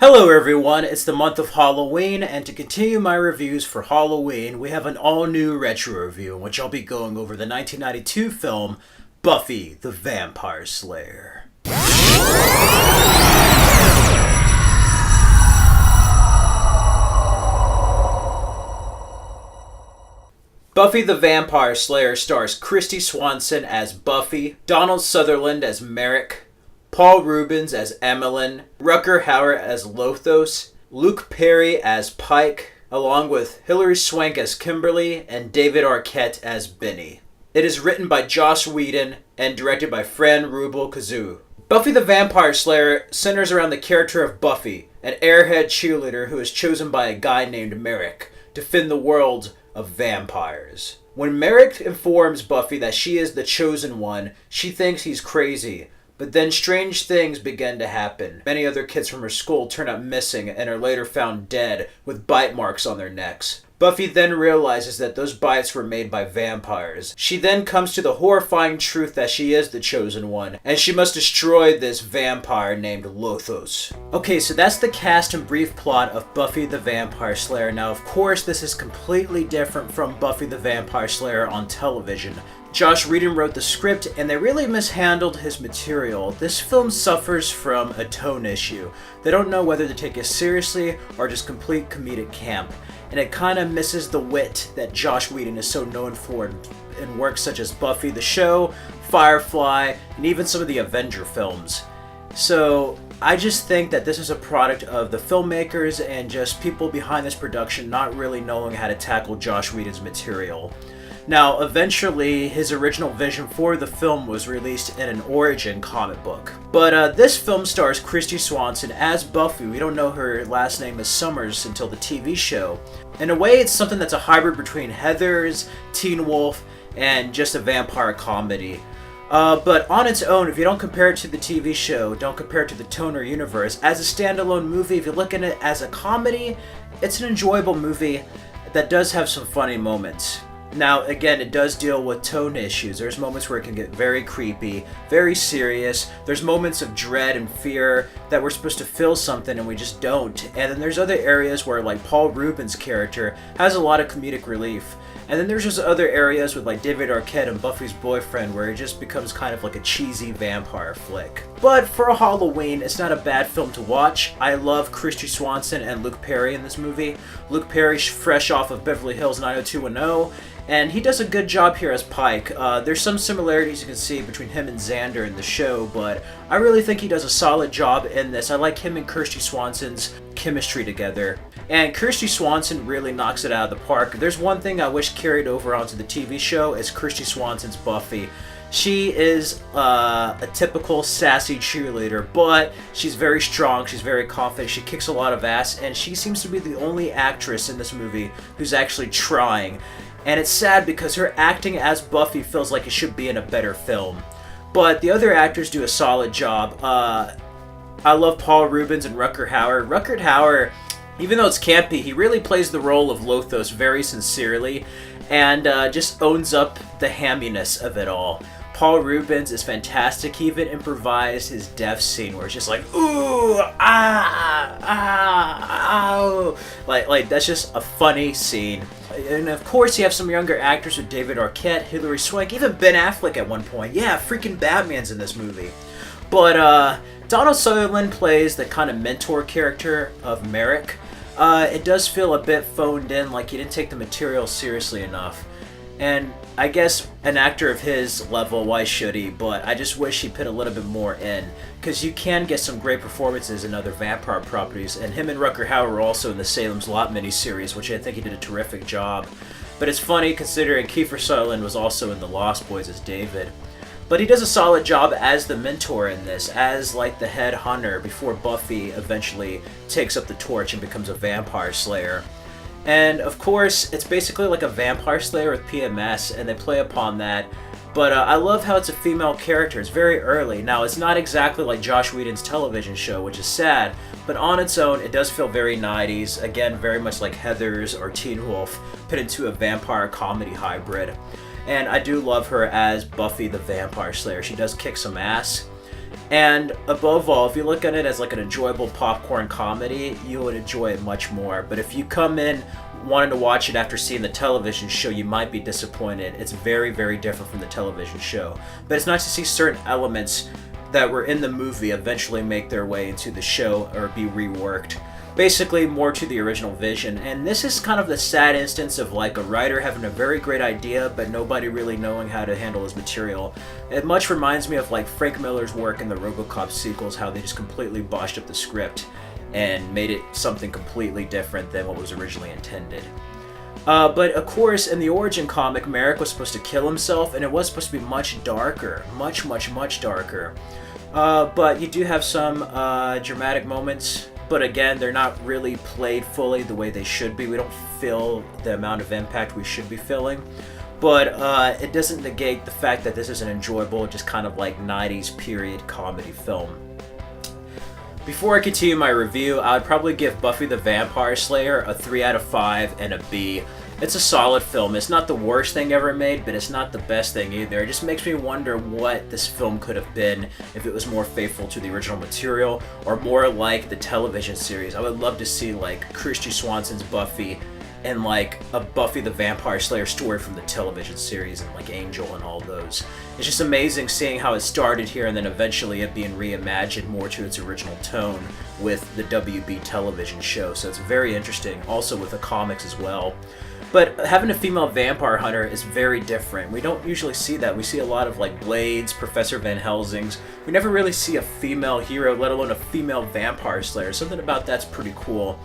Hello everyone, it's the month of Halloween, and to continue my reviews for Halloween, we have an all-new retro review in which I'll be going over the 1992 film, Buffy The Vampire Slayer. Buffy the Vampire Slayer stars Kristy Swanson as Buffy, Donald Sutherland as Merrick, Paul Reubens as Emmeline, Rutger Hauer as Lopez, Luke Perry as Pike, along with Hilary Swank as Kimberly, and David Arquette as Benny. It is written by Joss Whedon and directed by Fran Rubel-Kazoo. Buffy the Vampire Slayer centers around the character of Buffy, an airhead cheerleader who is chosen by a guy named Merrick to defend the world of vampires. When Merrick informs Buffy that she is the chosen one, she thinks he's crazy. But then strange things begin to happen. Many other kids from her school turn up missing and are later found dead with bite marks on their necks. Buffy then realizes that those bites were made by vampires. She then comes to the horrifying truth that she is the chosen one, and she must destroy this vampire named Lopez. Okay, so that's the cast and brief plot of Buffy the Vampire Slayer. Now, of course, this is completely different from Buffy the Vampire Slayer on television. Joss Whedon wrote the script, and they really mishandled his material. This film suffers from a tone issue. They don't know whether to take it seriously or just complete comedic camp. And it kind of misses the wit that Joss Whedon is so known for in works such as Buffy the Show, Firefly, and even some of the Avenger films. So I just think that this is a product of the filmmakers and just people behind this production not really knowing how to tackle Joss Whedon's material. Now, eventually, his original vision for the film was released in an origin comic book. But this film stars Kristy Swanson as Buffy. We don't know her last name is Summers until the TV show. In a way, it's something that's a hybrid between Heathers, Teen Wolf, and just a vampire comedy. But on its own, if you don't compare it to the TV show, don't compare it to the Toner universe, as a standalone movie, if you look at it as a comedy, it's an enjoyable movie that does have some funny moments. Now, again, it does deal with tone issues. There's moments where it can get very creepy, very serious. There's moments of dread and fear that we're supposed to feel something and we just don't. And then there's other areas where, like, Paul Reubens' character has a lot of comedic relief. And then there's just other areas with, like, David Arquette and Buffy's boyfriend where it just becomes kind of like a cheesy vampire flick. But for a Halloween, it's not a bad film to watch. I love Kristy Swanson and Luke Perry in this movie. Luke Perry, fresh off of Beverly Hills 90210. And he does a good job here as Pike. There's some similarities you can see between him and Xander in the show, but I really think he does a solid job in this. I like him and Kristy Swanson's chemistry together. And Kristy Swanson really knocks it out of the park. There's one thing I wish carried over onto the TV show is Kristy Swanson's Buffy. She is a typical sassy cheerleader, but she's very strong, she's very confident, she kicks a lot of ass, and she seems to be the only actress in this movie who's actually trying. And it's sad because her acting as Buffy feels like it should be in a better film. But the other actors do a solid job. I love Paul Reubens and Rutger Hauer. Rutger Hauer, even though it's campy, he really plays the role of Lopez very sincerely and just owns up the hamminess of it all. Paul Reubens is fantastic. He even improvised his death scene where it's just like, ooh, ow. Like that's just a funny scene. And of course you have some younger actors with David Arquette, Hilary Swank, even Ben Affleck at one point. Yeah, freaking Batman's in this movie. But Donald Sutherland plays the kind of mentor character of Merrick. It does feel a bit phoned in, like he didn't take the material seriously enough. And I guess an actor of his level, why should he? But I just wish he put a little bit more in. Because you can get some great performances in other vampire properties. And him and Rutger Hauer were also in the Salem's Lot miniseries, which I think he did a terrific job. But it's funny considering Kiefer Sutherland was also in The Lost Boys as David. But he does a solid job as the mentor in this, as like the head hunter before Buffy eventually takes up the torch and becomes a vampire slayer. And of course, it's basically like a vampire slayer with PMS, and they play upon that. But I love how it's a female character. It's very early. Now, it's not exactly like Joss Whedon's television show, which is sad, but on its own, it does feel very 90s. Again, very much like Heathers or Teen Wolf, put into a vampire comedy hybrid. And I do love her as Buffy the Vampire Slayer. She does kick some ass. And above all, if you look at it as like an enjoyable popcorn comedy, you would enjoy it much more. But if you come in wanting to watch it after seeing the television show, you might be disappointed. It's very, very different from the television show. But it's nice to see certain elements that were in the movie eventually make their way into the show or be reworked. Basically more to the original vision. And this is kind of the sad instance of like a writer having a very great idea but nobody really knowing how to handle his material. It much reminds me of like Frank Miller's work in the RoboCop sequels, how they just completely botched up the script and made it something completely different than what was originally intended. But of course, in the origin comic, Merrick was supposed to kill himself, and it was supposed to be much darker. Much, much, much darker. But you do have some dramatic moments, but again, they're not really played fully the way they should be. We don't feel the amount of impact we should be feeling. But it doesn't negate the fact that this is an enjoyable, just kind of like 90s period comedy film. Before I continue my review, I would probably give Buffy the Vampire Slayer a 3 out of 5 and a B. It's a solid film. It's not the worst thing ever made, but it's not the best thing either. It just makes me wonder what this film could have been if it was more faithful to the original material or more like the television series. I would love to see like Kristy Swanson's Buffy and like a Buffy the Vampire Slayer story from the television series and like Angel and all those. It's just amazing seeing how it started here and then eventually it being reimagined more to its original tone with the WB television show. So it's very interesting, also with the comics as well. But having a female vampire hunter is very different. We don't usually see that. We see a lot of like Blades, Professor Van Helsing's. We never really see a female hero, let alone a female vampire slayer. Something about that's pretty cool.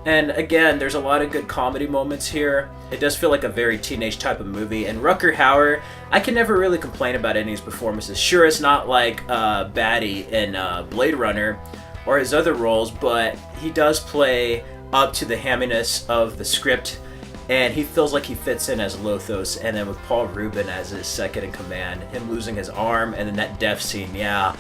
And again, there's a lot of good comedy moments here. It does feel like a very teenage type of movie. And Rutger Hauer, I can never really complain about any of his performances. Sure, it's not like Batty in Blade Runner or his other roles, but he does play up to the hamminess of the script. And he feels like he fits in as Lothos. And then with Paul Reubens as his second in command, him losing his arm and then that death scene, yeah.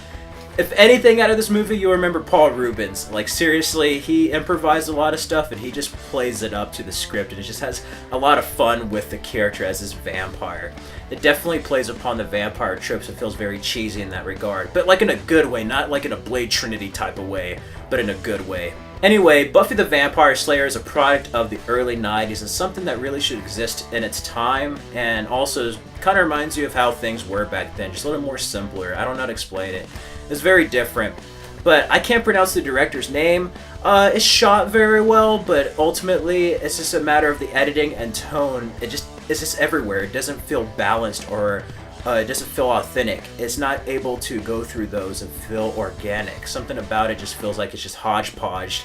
If anything out of this movie, you'll remember Paul Reubens. Like, seriously, he improvised a lot of stuff, and he just plays it up to the script, and it just has a lot of fun with the character as this vampire. It definitely plays upon the vampire tropes. It feels very cheesy in that regard, but like in a good way, not like in a Blade Trinity type of way, but in a good way. Anyway, Buffy the Vampire Slayer is a product of the early 90s and something that really should exist in its time, and also kind of reminds you of how things were back then, just a little more simpler. I don't know how to explain it. It's very different, but I can't pronounce the director's name. It's shot very well, but ultimately it's just a matter of the editing and tone. It's just everywhere. It doesn't feel balanced or it doesn't feel authentic. It's not able to go through those and feel organic. Something about it just feels like it's just hodgepodged,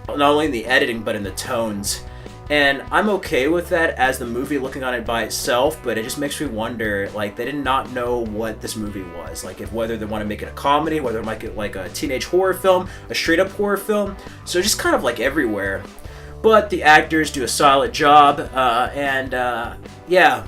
not only in the editing but in the tones. And I'm okay with that as the movie looking on it by itself, but it just makes me wonder, like, they did not know what this movie was. Like, if whether they want to make it a comedy, whether they make it like a teenage horror film, a straight up horror film. So just kind of like everywhere. But the actors do a solid job, yeah,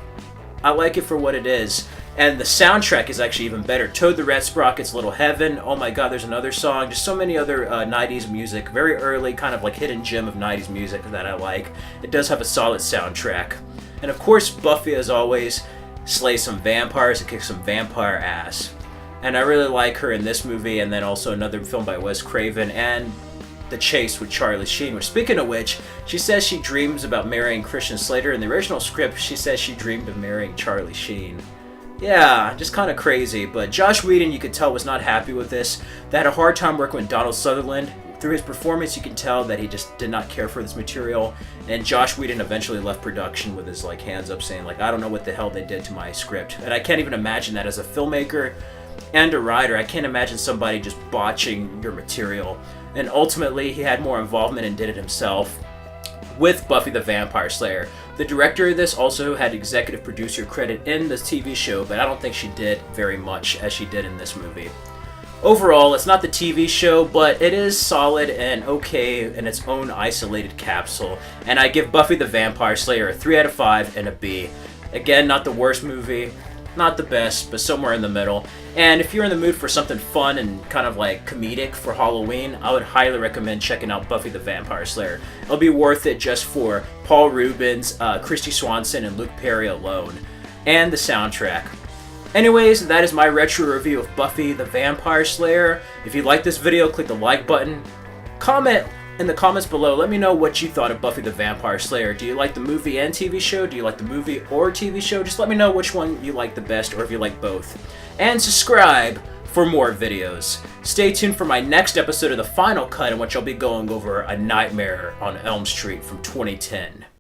I like it for what it is. And the soundtrack is actually even better. Toad the Red Sprocket's Little Heaven. Oh my god, there's another song. Just so many other 90s music. Very early, kind of like hidden gem of 90s music that I like. It does have a solid soundtrack. And of course, Buffy, as always, slays some vampires and kicks some vampire ass. And I really like her in this movie, and then also another film by Wes Craven, and The Chase with Charlie Sheen. Which, speaking of which, she says she dreams about marrying Christian Slater. In the original script, she says she dreamed of marrying Charlie Sheen. Yeah, just kind of crazy, but Joss Whedon, you could tell, was not happy with this. They had a hard time working with Donald Sutherland. Through his performance, you can tell that he just did not care for this material, and Joss Whedon eventually left production with his hands up saying, I don't know what the hell they did to my script. And I can't even imagine that as a filmmaker and a writer. I can't imagine somebody just botching your material. And ultimately, he had more involvement and did it himself with Buffy the Vampire Slayer. The director of this also had executive producer credit in the TV show, but I don't think she did very much as she did in this movie. Overall, it's not the TV show, but it is solid and okay in its own isolated capsule, and I give Buffy the Vampire Slayer a 3 out of 5 and a B. Again, not the worst movie, not the best, but somewhere in the middle. And if you're in the mood for something fun and kind of comedic for Halloween, I would highly recommend checking out Buffy the Vampire Slayer. It'll be worth it just for Paul Reubens, Kristy Swanson, and Luke Perry alone, and the soundtrack. Anyways, that is my retro review of Buffy the Vampire Slayer. If you like this video, click the like button. Comment in the comments below. Let me know what you thought of Buffy the Vampire Slayer. Do you like the movie and TV show? Do you like the movie or TV show? Just let me know which one you like the best, or if you like both. And subscribe for more videos. Stay tuned for my next episode of The Final Cut, in which I'll be going over A Nightmare on Elm Street from 2010.